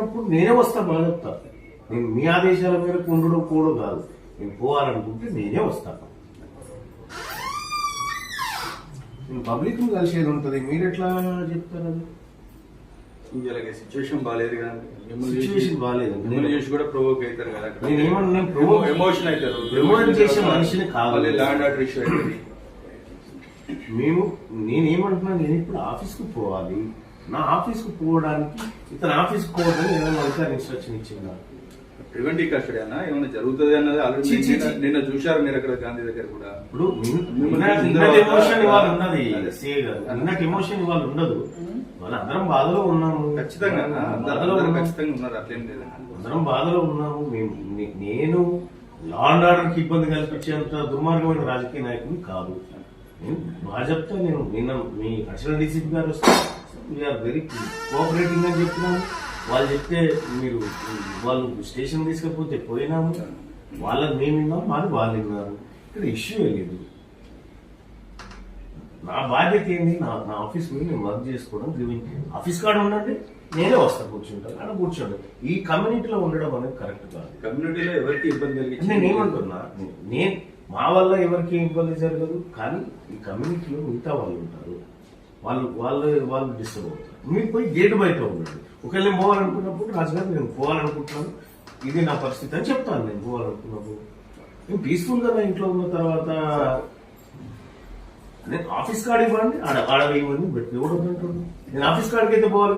పోవాలనుకున్నప్పుడు నేనే వస్తా బాగా చెప్తా. నేను మీ ఆదేశాల మేరకు ఉండడం కూడా కాదు, నేను పోవాలనుకుంటే నేనే వస్తాను. నేను పబ్లిక్ ని కలిసేది ఉంటుంది, మీరు ఎట్లా చెప్తారు? అది సిచ్యువేషన్ బాగాలేదు కదా, సిచ్యువేషన్ బాగాలేదు. మిమ్మల్ని చూసి కూడా ప్రొవోక్ అవుతారు కదా, ఎమోషన్ అవుతారు. ప్రమోట్ చేసే మనిషిని కాదు, ల్యాండ్ ఆర్డర్ ఇష్యూ అవుతుంది. నేనేమంటున్నా, నేను ఇప్పుడు ఆఫీస్కు పోవాలి, నా ఆఫీస్కు పోవడానికి ఇతను ఆఫీస్కి పోవద్దని ఏదైనా అధికారి ఇన్స్ట్రక్షన్ ఇచ్చిందా? ప్రివెంటివ్ కస్టడీ అన్న ఏమైనా జరుగుతుంది అన్నది ఆల్రెడీ నిన్న చూశారు మీరు అక్కడ గాంధీ దగ్గర కూడా. ఇప్పుడు ఎమోషన్ ఇవాళ ఉన్నది, నిన్నటి ఎమోషన్ ఇవాళ ఉండదు. మన అందరం బాధలో ఉన్నాము, ఖచ్చితంగా ఖచ్చితంగా ఉన్నారు, అట్లేం లేదన్న. అందరం బాధలో ఉన్నాము. నేను లా అండ్ ఆర్డర్కి ఇబ్బంది కల్పించేంత దుర్మార్గమైన రాజకీయ నాయకుని కాదు. నేను బాగా చెప్తా, నేను నిన్న మీ అడిషనల్ డీసీపీ గారు వస్తే వీఆర్ వెరీ కోఆపరేటింగ్ అని చెప్పినాము. వాళ్ళు చెప్తే మీరు వాళ్ళు స్టేషన్ తీసుకపోతే పోయినాము, వాళ్ళని మేము విన్నాము, మాది వాళ్ళు విన్నారు. ఇక్కడ ఇష్యూ లేదు. నా బాధ్యత ఏంటి, నా ఆఫీస్ మీద నేను వర్క్ చేసుకోవడం. ఆఫీస్ కాడ ఉండండి, నేనే వస్తా, కూర్చుంటాను అక్కడ కూర్చోండి. ఈ కమ్యూనిటీలో ఉండడం అనేది కరెక్ట్ కాదు. కమ్యూనిటీలో ఎవరికి ఇబ్బంది కలిగి నేను ఏమంటున్నా, నేను మా వల్ల ఎవరికి ఇబ్బంది జరగదు, కానీ ఈ కమ్యూనిటీలో మిగతా వాళ్ళు ఉంటారు, వాళ్ళు డిస్టర్బ్ అవుతారు. మీరు పోయి గేటు బయట ఉండండి. ఒకవేళ నేను పోవాలనుకున్నప్పుడు రాజుగారు నేను పోవాలనుకుంటున్నాను, ఇది నా పరిస్థితి అని చెప్తాను. నేను పోవాలనుకున్నప్పుడు నేను పీస్ఫుల్గా నా ఇంట్లో ఉన్న తర్వాత నేను ఆఫీస్ కార్డు ఇవ్వండి, ఆడ ఇవ్వండి, ఎవడు వద్దంటాడు? నేను ఆఫీస్ కార్డుకి అయితే పోవాలి.